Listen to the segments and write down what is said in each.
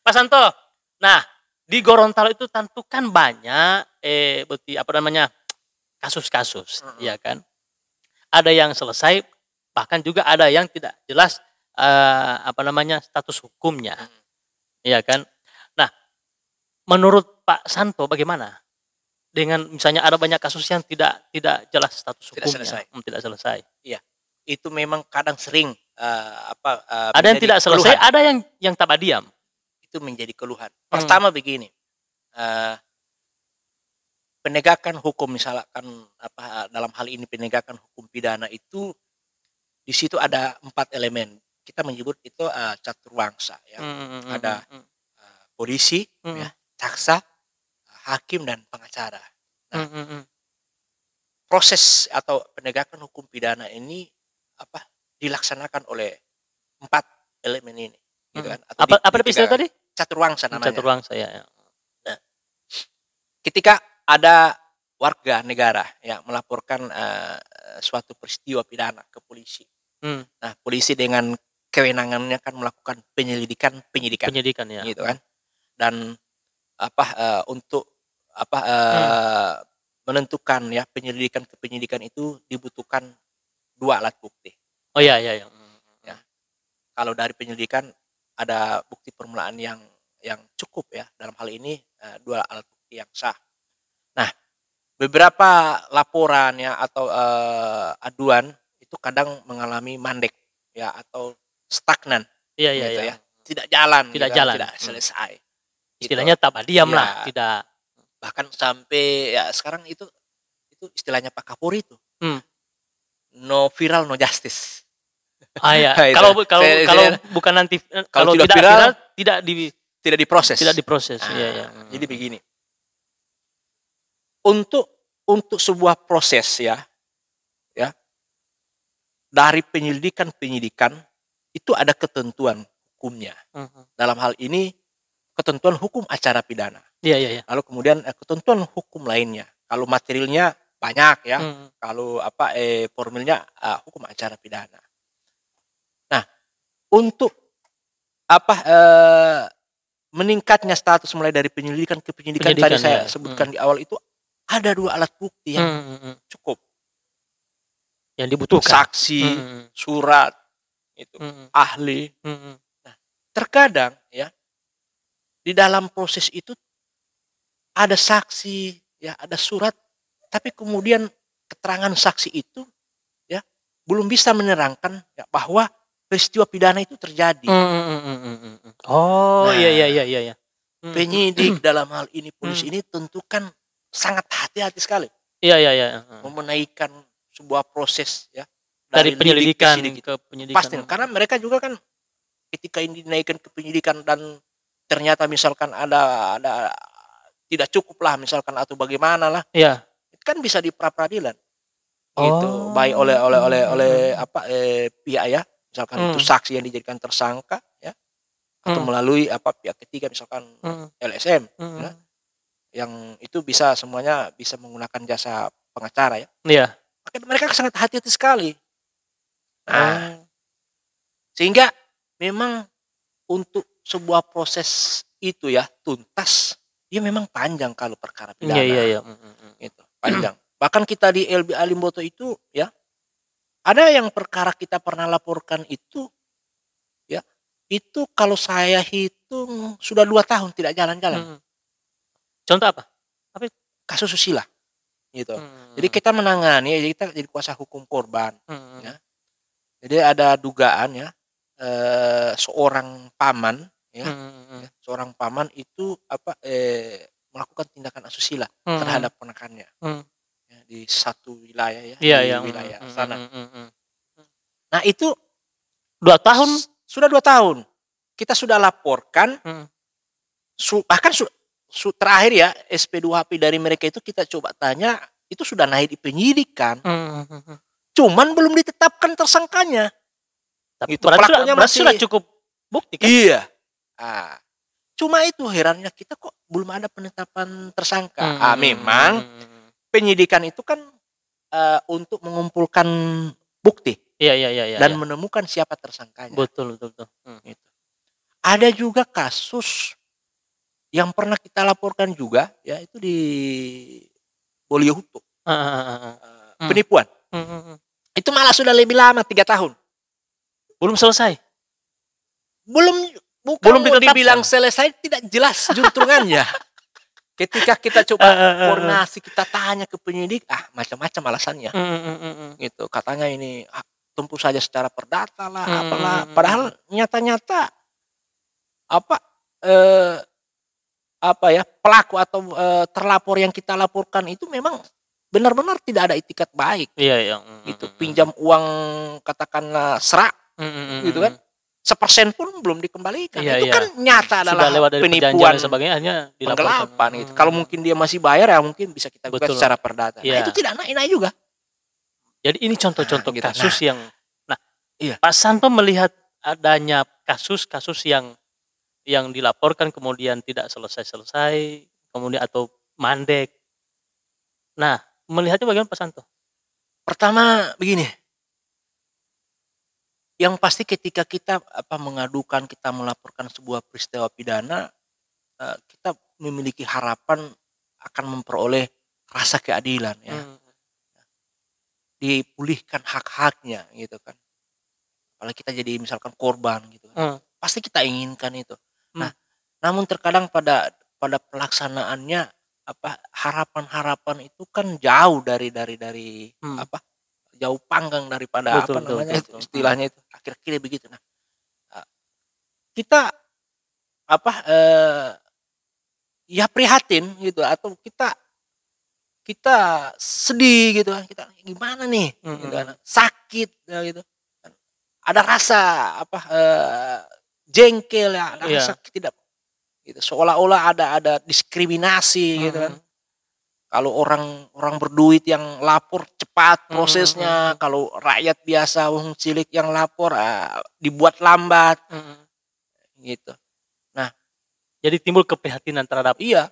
Pak Santo. Nah, di Gorontalo itu tentu kan banyak kasus-kasus, ya kan? Ada yang selesai, bahkan juga ada yang tidak jelas status hukumnya, ya kan? Nah, menurut Pak Santo bagaimana? Dengan misalnya ada banyak kasus yang tidak jelas status hukumnya, tidak selesai. Iya, itu memang kadang sering ada yang tidak selesai, keluhan. Ada yang tak diam. Itu menjadi keluhan. Pertama begini, penegakan hukum misalkan dalam hal ini penegakan hukum pidana itu di situ ada 4 elemen. Kita menyebut itu caturwangsa ya. Ada polisi, ya, jaksa, hakim dan pengacara. Nah, proses atau penegakan hukum pidana ini dilaksanakan oleh 4 elemen ini, gitu kan? Atau apa istilah tadi? Caturwangsa namanya. Caturwangsa ya. Nah, ketika ada warga negara yang melaporkan suatu peristiwa pidana ke polisi, nah polisi dengan kewenangannya kan melakukan penyidikan, ya. gitu kan? Dan untuk menentukan ya penyelidikan ke penyidikan itu dibutuhkan 2 alat bukti. Oh ya. Ya. Kalau dari penyelidikan ada bukti permulaan yang cukup ya. Dalam hal ini 2 alat bukti yang sah. Nah, beberapa laporan ya atau aduan itu kadang mengalami mandek ya atau stagnan. Iya. Ya. Tidak jalan, tidak selesai. Istilahnya tak diam lah, tidak. Bahkan sampai ya sekarang itu istilahnya Pak Kapolri itu. No viral, no justice. Ya. Kalau bukan nanti kalau tidak viral tidak diproses. Iya. Jadi begini. Untuk sebuah proses ya dari penyidikan itu ada ketentuan hukumnya. Dalam hal ini ketentuan hukum acara pidana. Iya. Lalu kemudian ketentuan hukum lainnya. Kalau materialnya banyak ya. Kalau formilnya hukum acara pidana. Nah, untuk meningkatnya status mulai dari penyelidikan ke penyidikan tadi saya sebutkan di awal itu ada 2 alat bukti yang cukup. Yang dibutuhkan. Saksi, surat, itu, ahli. Nah, terkadang ya di dalam proses itu ada saksi, ya ada surat, tapi kemudian keterangan saksi itu ya belum bisa menerangkan ya, bahwa peristiwa pidana itu terjadi. Oh, iya. Penyidik dalam hal ini polisi ini tentu kan sangat hati-hati sekali. Iya. Menaikkan sebuah proses ya dari penyelidikan ke penyidikan. Pasti karena mereka juga kan ketika ini dinaikkan ke penyidikan dan ternyata misalkan ada tidak cukup lah misalkan atau bagaimana lah. Iya. Itu kan bisa di pra-peradilan. Gitu. Baik oleh pihak ya, misalkan itu saksi yang dijadikan tersangka ya. Atau melalui pihak ketiga misalkan LSM ya. Yang itu bisa semuanya bisa menggunakan jasa pengacara ya. Iya. Mereka sangat hati-hati sekali. Nah, sehingga memang untuk sebuah proses itu ya tuntas, dia memang panjang kalau perkara pidana. Iya. Gitu, panjang. Bahkan kita di LBH Limboto itu ya, ada yang perkara kita pernah laporkan itu ya, itu kalau saya hitung sudah 2 tahun tidak jalan-jalan. Contoh apa? Kasus susila. Gitu. Jadi kita menangani, kita jadi kuasa hukum korban. Ya. Jadi ada dugaan ya, seorang paman ya, seorang paman itu melakukan tindakan asusila terhadap ponakannya ya, di satu wilayah ya, di wilayah sana. Nah itu 2 tahun, sudah 2 tahun kita sudah laporkan, bahkan terakhir ya SP2HP dari mereka itu kita coba tanya, itu sudah naik di penyidikan, cuman belum ditetapkan tersangkanya. Tapi gitu. Berarti sudah cukup bukti kan? Iya. Cuma itu herannya kita kok belum ada penetapan tersangka. Memang penyidikan itu kan untuk mengumpulkan bukti. Iya. Dan menemukan siapa tersangkanya. Betul. Gitu. Ada juga kasus Yang pernah kita laporkan juga ya itu di Boliohuto, penipuan. Itu malah sudah lebih lama 3 tahun. Belum selesai. Bukan Belum mau ditetapkan. dibilang selesai, tidak jelas juntrungannya. Ketika kita coba koordinasi, kita tanya ke penyidik, macam-macam alasannya. Gitu, katanya ini tempuh saja secara perdata lah, apalah. Padahal nyata-nyata pelaku atau terlapor yang kita laporkan itu memang benar-benar tidak ada itikat baik. Iya. Gitu, pinjam uang katakanlah serak, gitu kan. 1% pun belum dikembalikan. Iya, itu kan nyata adalah penipuan, sebagainya, penggelapan. Gitu. Kalau mungkin dia masih bayar ya mungkin bisa kita gugat secara perdata. Iya. Nah, itu tidak naik juga. Jadi ini contoh-contoh gitu. kasus yang, iya. Pak Santo melihat adanya kasus-kasus yang dilaporkan kemudian tidak selesai-selesai, kemudian atau mandek. Nah, melihatnya bagaimana Pak Santo? Pertama begini. Yang pasti ketika kita mengadukan, kita melaporkan sebuah peristiwa pidana, kita memiliki harapan akan memperoleh rasa keadilan ya. Dipulihkan hak-haknya gitu kan. Kalau kita jadi misalkan korban gitu kan. Pasti kita inginkan itu. Nah, namun terkadang pada pelaksanaannya harapan-harapan itu kan jauh dari jauh panggang daripada betul, istilahnya itu akhir-akhirnya begitu. Nah, kita ya prihatin gitu, atau kita sedih gitu kan, kita gimana nih gitu kan, sakit ya, gitu. Ada rasa jengkel ya, ada rasa tidak gitu, seolah-olah ada diskriminasi gitu kan. Kalau orang berduit yang lapor cepat prosesnya, kalau rakyat biasa wong cilik yang lapor dibuat lambat, gitu. Nah, jadi timbul keprihatinan terhadap. Iya,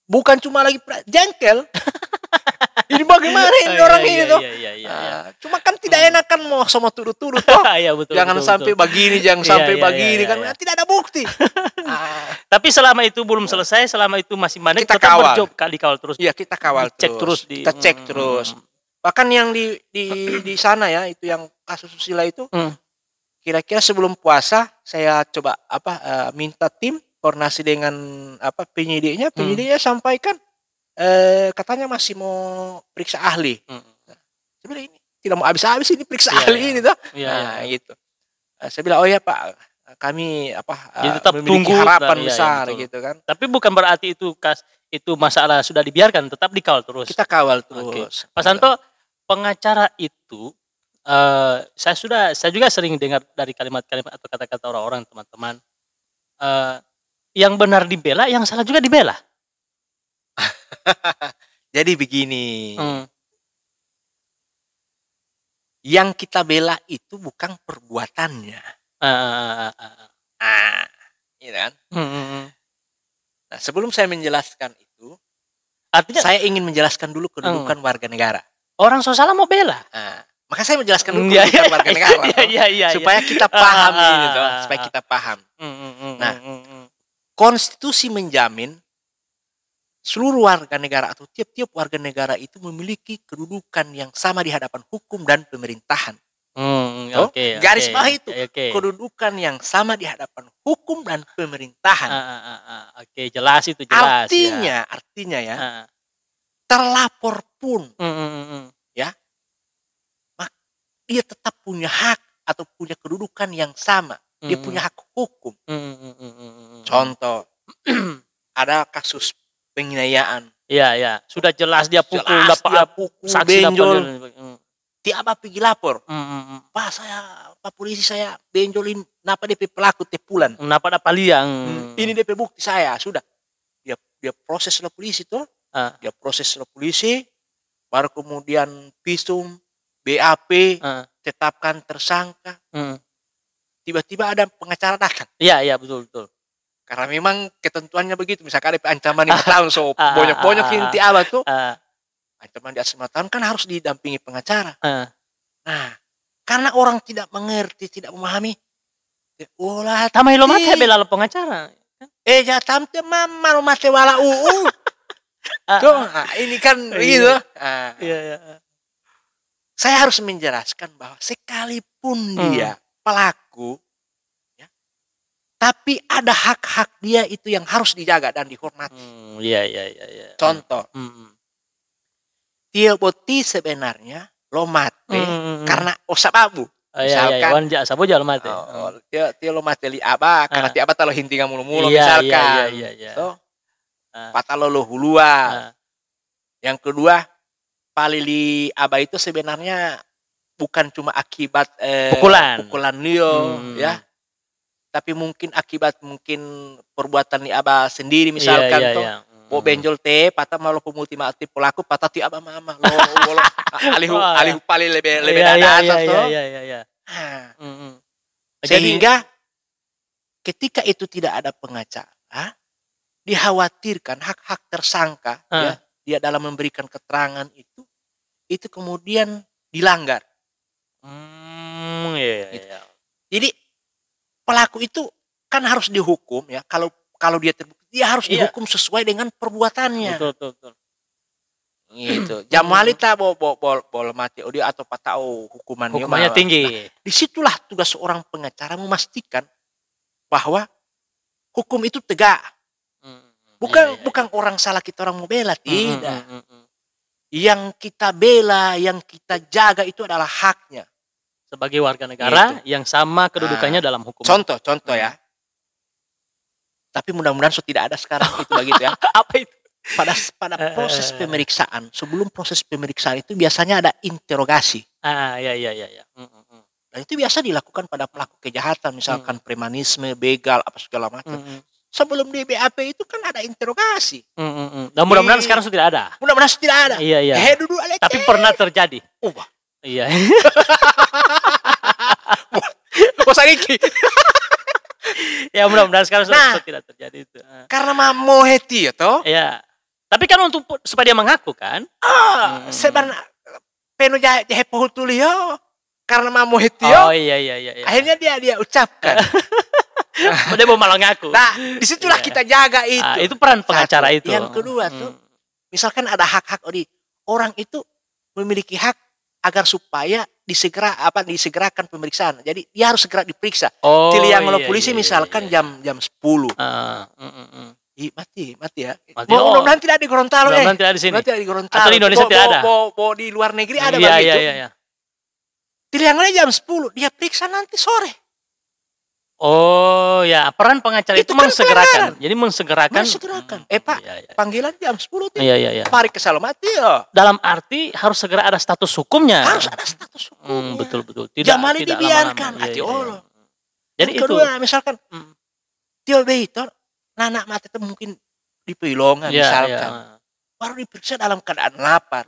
bukan cuma lagi jengkel. Ini bagaimana ini orang ini tuh? Cuma kan tidak enak kan mau sama tuduh-tuduh toh. Jangan sampai begini, jangan sampai begini kan tidak ada bukti. Tapi selama itu belum selesai, selama itu masih mandek, kita tetap kawal. Dikawal terus. Iya, kita kawal terus. Kita cek terus. Bahkan yang di sana ya, itu yang kasus susila itu, kira-kira sebelum puasa saya coba minta tim koordinasi dengan penyidiknya sampaikan katanya masih mau periksa ahli. Sebenarnya ini tidak mau habis-habis ini periksa ahli ini tuh. Gitu. Saya bilang, oh ya Pak, kami jadi tetap memiliki harapan besar gitu kan. Tapi bukan berarti itu masalah sudah dibiarkan, tetap dikawal terus. Kita kawal terus. Pak Santo, pengacara itu saya juga sering dengar dari kalimat-kalimat atau kata-kata orang-orang, teman-teman, yang benar dibela, yang salah juga dibela. Jadi begini, yang kita bela itu bukan perbuatannya, gitu kan? Nah, sebelum saya menjelaskan itu, artinya saya ingin menjelaskan dulu kedudukan warga negara. Orang so salah mau bela. Maka saya menjelaskan dulu kedudukan warga negara, supaya kita paham ini, supaya kita paham. Nah, konstitusi menjamin seluruh warga negara atau tiap-tiap warga negara itu memiliki kedudukan yang sama di hadapan hukum dan pemerintahan. Garis bawah itu, kedudukan yang sama di hadapan hukum dan pemerintahan. Jelas itu, jelas. Artinya ya, terlapor pun, ya, dia tetap punya hak atau punya kedudukan yang sama. Dia punya hak hukum. Contoh, ada kasus penganiayaan. Iya. Sudah jelas dia pukul, benjol. Tiap pergi lapor. Pak polisi saya benjolin, napa DP pelaku tepulan. Napa dapat liang. Ini DP bukti saya, sudah. Dia proses lah polisi tuh. Dia proses lah polisi, baru kemudian visum, BAP, tetapkan tersangka. Tiba-tiba ada pengacara datang. Iya, betul. Karena memang ketentuannya begitu. Misalkan ada ancaman 5 tahun, so banyak-banyak inti apa tuh. Ancaman di atas 5 tahun kan harus didampingi pengacara. Nah, karena orang tidak mengerti, tidak memahami. Tamai lo mati bela pengacara. jatam teh mama mate wala uu. Tuh, ini kan begitu. Saya harus menjelaskan bahwa sekalipun dia pelaku, ya, tapi ada hak-hak dia itu yang harus dijaga dan dihormati. Iya. Contoh, Tio Boti sebenarnya lo mate karena osababu. Misalkan, wan ja sabo jal mate. Tio lo mate li aba karena ti aba talo hintinga mulu-mulu misalkan. Tuh, patalo lo hulua. Yang kedua, palili aba itu sebenarnya bukan cuma akibat pukulan Leo, ya, tapi mungkin akibat perbuatan ni aba sendiri misalkan bo benjol teh patah malu pemultimatif pelaku patah ti aba mama lo alih pali lebih data tuh. Sehingga ketika itu tidak ada pengacara, dikhawatirkan hak-hak tersangka ya, dia dalam memberikan keterangan itu kemudian dilanggar. Jadi pelaku itu kan harus dihukum ya, kalau dia terbukti dia harus dihukum sesuai dengan perbuatannya. Betul. Gitu. Jamalita bol mati dia atau patau hukumannya tinggi. Nah, disitulah tugas seorang pengacara memastikan bahwa hukum itu tegak. Bukan orang salah kita orang mau bela, tidak. Yang kita bela, yang kita jaga itu adalah haknya sebagai warga negara yang sama kedudukannya dalam hukum. Contoh ya. Tapi mudah-mudahan tidak ada sekarang itu begitu ya. Apa itu? Pada proses pemeriksaan, sebelum proses pemeriksaan itu biasanya ada interogasi. Iya. Dan itu biasa dilakukan pada pelaku kejahatan, misalkan premanisme, begal, apa segala macam. Sebelum di BAP itu kan ada interogasi. Dan mudah-mudahan sekarang sudah tidak ada. Mudah-mudahan tidak ada. Iya. Tapi pernah terjadi. Iya. Bosan iki. Ya mudah-mudahan sekarang sudah tidak terjadi itu. Karena mau heti ya toh. Iya. Tapi kan untuk supaya dia mengaku kan. Sebenarnya penu jahe pohutulio karena mau heti. Iya. Akhirnya dia ucapkan. Dia mau malah ngaku. Nah, disitulah kita jaga itu. Itu peran pengacara itu. Yang kedua tuh, misalkan ada hak-hak orang itu memiliki hak agar supaya disegerakan pemeriksaan. Jadi dia harus segera diperiksa. Yang oleh polisi misalkan jam 10. Mati ya. Mudah-mudahan tidak di Gorontalo. Mudah-mudahan tidak di sini. Tidak di Gorontalo. Atau di Indonesia tidak ada. Di luar negeri ada begitu. Iya. Tiliangannya jam 10, dia periksa nanti sore. Oh ya, peran pengacara itu kan mensegerakan. Jadi mensegerakan. Pak, panggilan jam 10 Iya. Mari ke Salomati ya. Dalam arti harus segera ada status hukumnya. Harus ada status hukumnya. Betul. Jangan dibiarkan. Jadi itu. Kedua, misalkan Tio Beitor, anak mati itu mungkin di Pilongan misalkan. Baru diperiksa dalam keadaan lapar.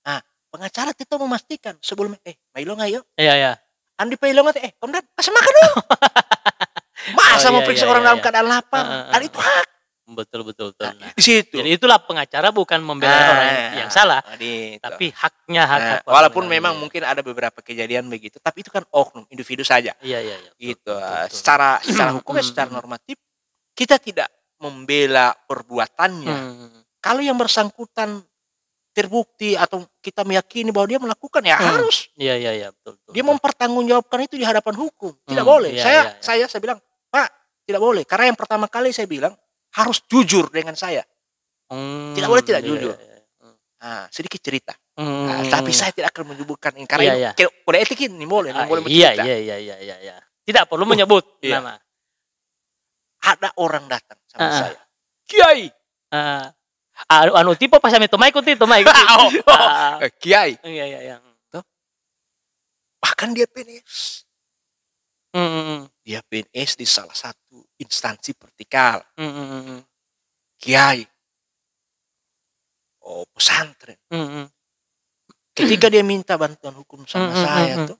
Nah, pengacara itu memastikan sebelum Mailong ayo. Iya. Andi Pilongan Komdan, kasih makan dulu. Masa mau periksa orang dalam keadaan lapar? Dan itu hak. Betul. Nah, di situ. Jadi itulah pengacara bukan membela orang yang salah, tapi haknya hak. Walaupun memang mungkin ada beberapa kejadian begitu, tapi itu kan oknum individu saja. Iya. Gitu. Secara hukum secara normatif kita tidak membela perbuatannya. Kalau yang bersangkutan terbukti atau kita meyakini bahwa dia melakukan harus. Iya, betul. Dia mempertanggungjawabkan itu di hadapan hukum. Tidak boleh. Saya bilang, Pak, tidak boleh. Karena yang pertama kali saya bilang harus jujur dengan saya. Tidak boleh tidak jujur. Nah, sedikit cerita. Tapi saya tidak akan menyebutkan ini karena kode etik ini boleh bercerita. Iya. Tidak perlu menyebut nama. Ada orang datang sama saya. Kiai. Anu tipe pas kami tomai ikuti. Kiai. Iya. Bahkan dia PNS. Dia PNS di salah satu instansi vertikal. Kiai. Pesantren. Ketika dia minta bantuan hukum sama saya tuh,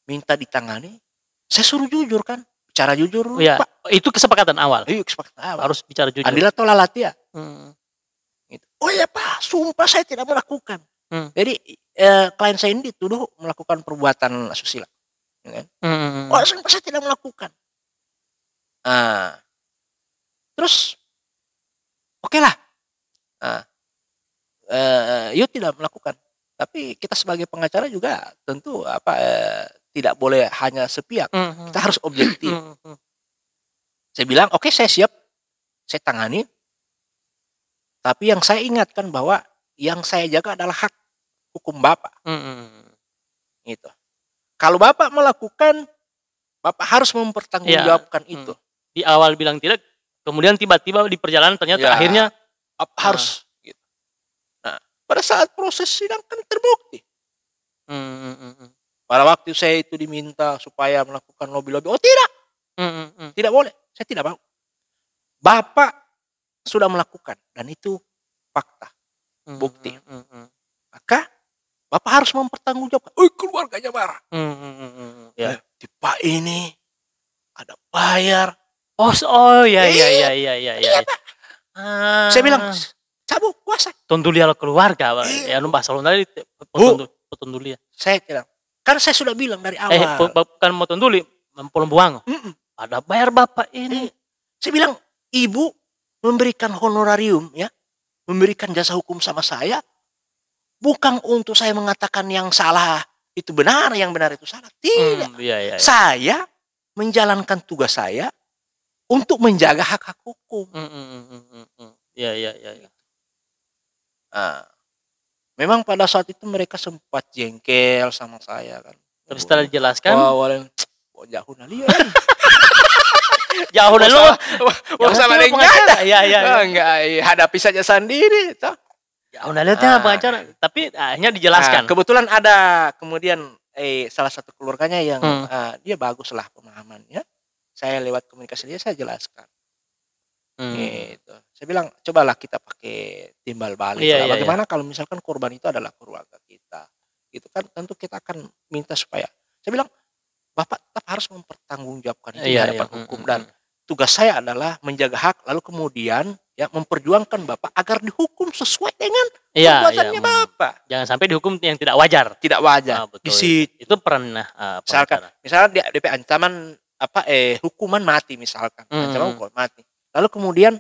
minta ditangani, saya suruh jujur kan, bicara jujur. Ya, Pak. Itu kesepakatan awal. Iya, kesepakatan awal. Harus bicara jujur. Andila tolak ya. Gitu. Oh ya Pak, sumpah saya tidak melakukan. Jadi klien saya ini dituduh melakukan perbuatan asusila. Ya kan? Sumpah saya tidak melakukan. Terus oke lah, nah, yuk tidak melakukan. Tapi kita sebagai pengacara juga tentu tidak boleh hanya sepihak. Kita harus objektif. Saya bilang, oke, saya siap, saya tangani. Tapi yang saya ingatkan bahwa yang saya jaga adalah hak hukum Bapak. Gitu. Kalau Bapak melakukan, Bapak harus mempertanggungjawabkan itu. Di awal bilang tidak, kemudian tiba-tiba di perjalanan ternyata akhirnya harus. Gitu. Nah, pada saat proses sidang kan terbukti. Pada waktu saya itu diminta supaya melakukan lobby-lobby, oh tidak, tidak boleh, saya tidak mau. Bapak sudah melakukan dan itu fakta, bukti. Maka Bapak harus mempertanggungjawabkan. Keluarganya marah. Ya. Pak ini ada bayar. Oh ya. Saya bilang, cabut kuasa. Tondulia keluarga, ya numpas salon tadi petundulia. Saya bilang, kan saya sudah bilang dari awal. Bukan mau tunduli, buang. Ada bayar Bapak ini. Saya bilang, Ibu memberikan honorarium ya, memberikan jasa hukum sama saya, bukan untuk saya mengatakan yang salah itu benar, yang benar itu salah. Tidak. Iya. Saya menjalankan tugas saya untuk menjaga hak-hak hukum. Iya. Nah, memang pada saat itu mereka sempat jengkel sama saya kan. Tapi setelah dijelaskan, jauh nali jauh nali sama dengan ya. Enggak, hadapi saja sendiri toh. Jauh nali pengacara, tapi hanya dijelaskan. Kebetulan ada kemudian salah satu keluarganya yang dia bagus lah pemahamannya. Saya lewat komunikasi dia saya jelaskan. Gitu. Saya bilang cobalah kita pakai timbal balik. Bagaimana kalau misalkan korban itu adalah keluarga kita, gitu kan tentu kita akan minta supaya. Saya bilang Bapak tetap harus mempertanggungjawabkan itu di hadapan hukum dan tugas saya adalah menjaga hak lalu kemudian ya memperjuangkan Bapak agar dihukum sesuai dengan perbuatannya Bapak. Jangan sampai dihukum yang tidak wajar. Tidak wajar. Itu pernah misalkan dia DP ancaman hukuman mati misalkan, ancaman hukuman mati. Lalu kemudian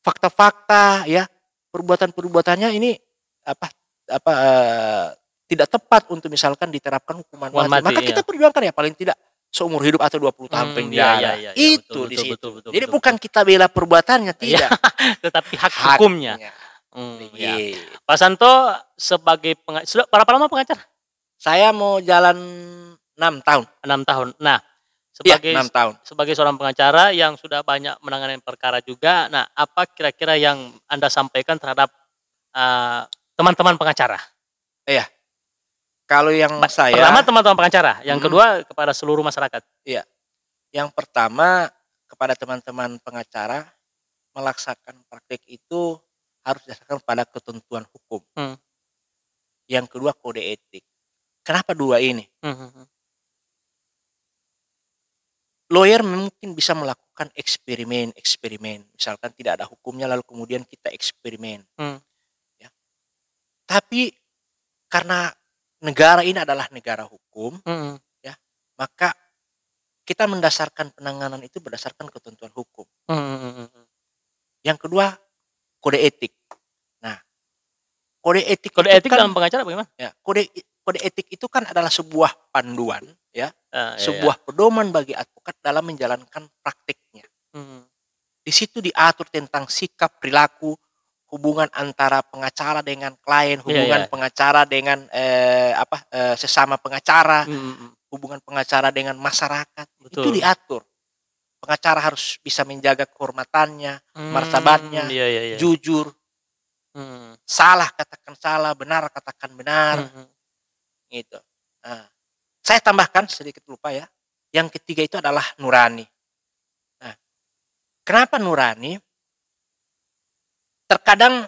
fakta-fakta ya perbuatan-perbuatannya ini tidak tepat untuk misalkan diterapkan hukuman mati. Maka kita perjuangkan ya paling tidak seumur hidup atau 20 tahun penjara. Itu di situ. Jadi bukan kita bela perbuatannya, tidak. Tetapi hak hukumnya. Pak Santo sebagai sudah berapa lama pengacara? Saya mau jalan 6 tahun. 6 tahun. Nah, 6 tahun. Sebagai seorang pengacara yang sudah banyak menangani perkara juga, nah apa kira-kira yang Anda sampaikan terhadap teman-teman pengacara? Iya. Kalau yang pertama teman-teman pengacara, yang kedua kepada seluruh masyarakat. Iya. Yang pertama kepada teman-teman pengacara melaksanakan praktik itu harus didasarkan pada ketentuan hukum. Yang kedua kode etik. Kenapa dua ini? Lawyer mungkin bisa melakukan eksperimen, misalkan tidak ada hukumnya lalu kemudian kita eksperimen. Ya. Tapi karena negara ini adalah negara hukum, ya, maka kita mendasarkan penanganan itu berdasarkan ketentuan hukum. Yang kedua kode etik. Nah, kode etik dalam pengacara bagaimana? Ya, kode etik itu kan adalah sebuah panduan, ya, sebuah pedoman bagi advokat dalam menjalankan praktiknya. Di situ diatur tentang sikap, perilaku, hubungan antara pengacara dengan klien, hubungan pengacara dengan sesama pengacara, hubungan pengacara dengan masyarakat. Betul. Itu diatur. Pengacara harus bisa menjaga kehormatannya, martabatnya, jujur. Salah katakan salah, benar katakan benar. Gitu. Nah, saya tambahkan sedikit lupa ya. Yang ketiga itu adalah nurani. Nah, kenapa nurani? Terkadang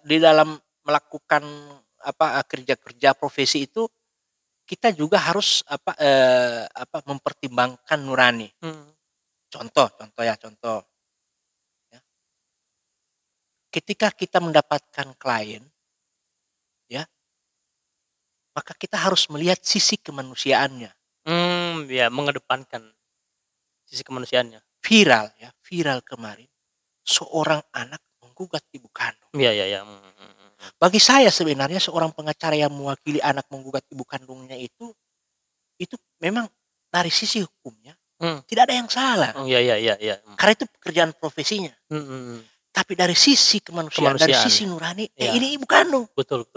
di dalam melakukan kerja-kerja profesi itu kita juga harus mempertimbangkan nurani. Contoh. Ya. Ketika kita mendapatkan klien, ya, maka kita harus melihat sisi kemanusiaannya. Ya, mengedepankan sisi kemanusiaannya. viral kemarin seorang anak menggugat ibu kandung. Iya, iya, iya. Bagi saya sebenarnya seorang pengacara yang mewakili anak menggugat ibu kandungnya itu memang dari sisi hukumnya tidak ada yang salah. Oh, iya, iya, iya, iya. Karena itu pekerjaan profesinya. Tapi dari sisi kemanusiaan, dari sisi nurani, ini ibu kandung. Betul.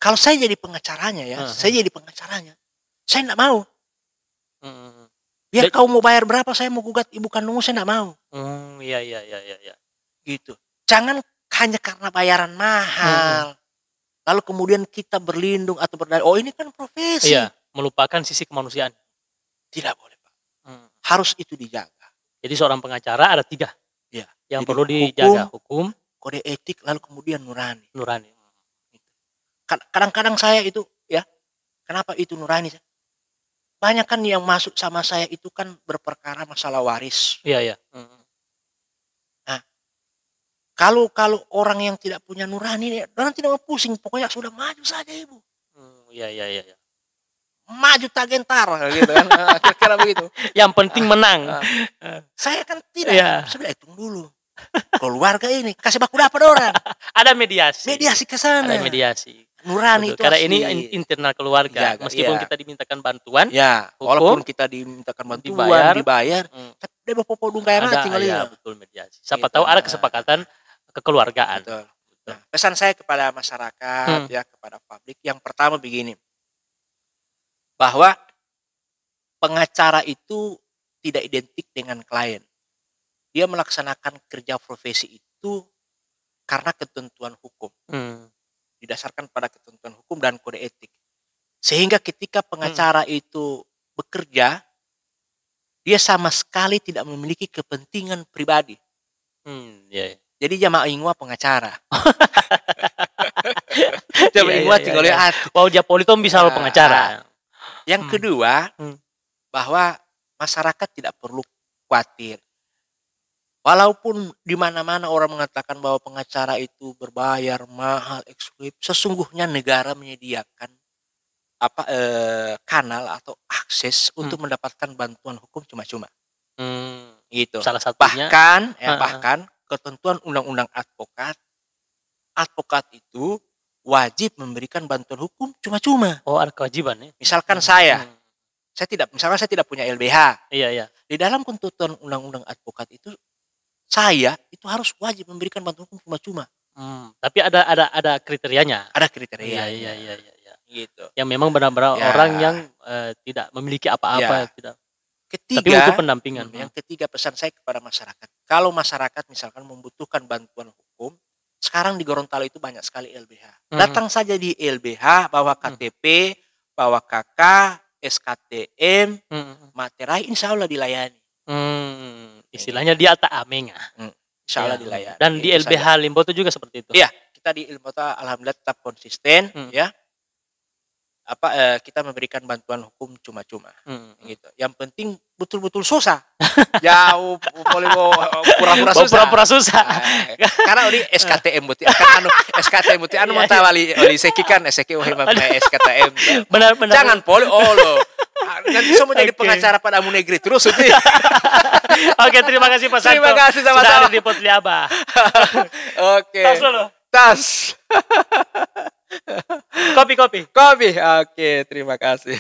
Kalau saya jadi pengacaranya saya enggak mau. Biar kau mau bayar berapa, saya mau gugat ibu kandungmu, saya enggak mau. Iya. Gitu. Jangan hanya karena bayaran mahal. Lalu kemudian kita berlindung atau berdalih, oh ini kan profesi. Iya, melupakan sisi kemanusiaan. Tidak boleh, Pak. Harus itu dijaga. Jadi seorang pengacara ada 3. Ya. Yang Jadi perlu dijaga, hukum, kode etik, lalu kemudian nurani. Gitu. Kadang-kadang saya itu kenapa itu nurani? Banyak kan yang masuk sama saya itu kan berperkara masalah waris. Iya. Nah, kalau orang yang tidak punya nurani, orang tidak mau pusing, pokoknya sudah maju saja ibu. Iya. Maju tak gentar gitu kan, kira-kira begitu. Yang penting menang. Saya kan tidak, saya bilang tunggu dulu. Keluarga ini kasih baku dapat orang. Ada mediasi. Mediasi ke sana. Ada mediasi. Nurani. Betul, itu karena ini internal keluarga. Meskipun kita dimintakan bantuan, walaupun kita dimintakan bantuan, dibayar, tapi dia bapak dung kayak mati kali ya. Betul, mediasi. Siapa tahu ada kesepakatan kekeluargaan. Betul. Nah, pesan saya kepada masyarakat kepada publik yang pertama begini. Bahwa pengacara itu tidak identik dengan klien. Dia melaksanakan kerja profesi itu karena ketentuan hukum. Didasarkan pada ketentuan hukum dan kode etik. Sehingga ketika pengacara itu bekerja, dia sama sekali tidak memiliki kepentingan pribadi. Jadi jamaah ingwa pengacara. Jamaah ingwa tinggal lihat. Wow, Japoli itu bisa pengacara. Yang kedua, bahwa masyarakat tidak perlu khawatir. Walaupun di mana-mana orang mengatakan bahwa pengacara itu berbayar mahal, eksklusif, sesungguhnya negara menyediakan kanal atau akses untuk mendapatkan bantuan hukum cuma-cuma. Gitu. Salah satunya bahkan ketentuan undang-undang advokat itu wajib memberikan bantuan hukum cuma-cuma. Oh, ada kewajiban ya. Misalkan saya tidak punya LBH. Iya. Di dalam ketentuan undang-undang advokat itu saya itu harus wajib memberikan bantuan hukum cuma-cuma. Tapi ada kriterianya. Ada kriteria. Iya. Gitu. Yang memang benar-benar orang yang tidak memiliki apa-apa, tidak. Ketiga, tapi butuh pendampingan. Yang ketiga, pesan saya kepada masyarakat. Kalau masyarakat misalkan membutuhkan bantuan hukum, sekarang di Gorontalo itu banyak sekali LBH. Datang saja di LBH, bawa KTP, bawa KK, SKTM, materai, insya Allah dilayani. Istilahnya dia tak amenga. Insya Allah dilayani. Dan di LBH Limboto juga seperti itu. Iya, kita di Limboto alhamdulillah tetap konsisten, kita memberikan bantuan hukum cuma-cuma. Gitu. Yang penting betul-betul susah. Jauh boleh pura-pura susah. Karena di SKTM buti kan SKTM buti mantawali oli sekikan SK SKTM. Benar. Jangan boleh nanti semua jadi pengacara pada negeri terus itu. Oke, terima kasih Pak Santo. Terima kasih sama-sama di Potliaba. Oke. Tas dulu. Tas. Kopi. Oke, terima kasih.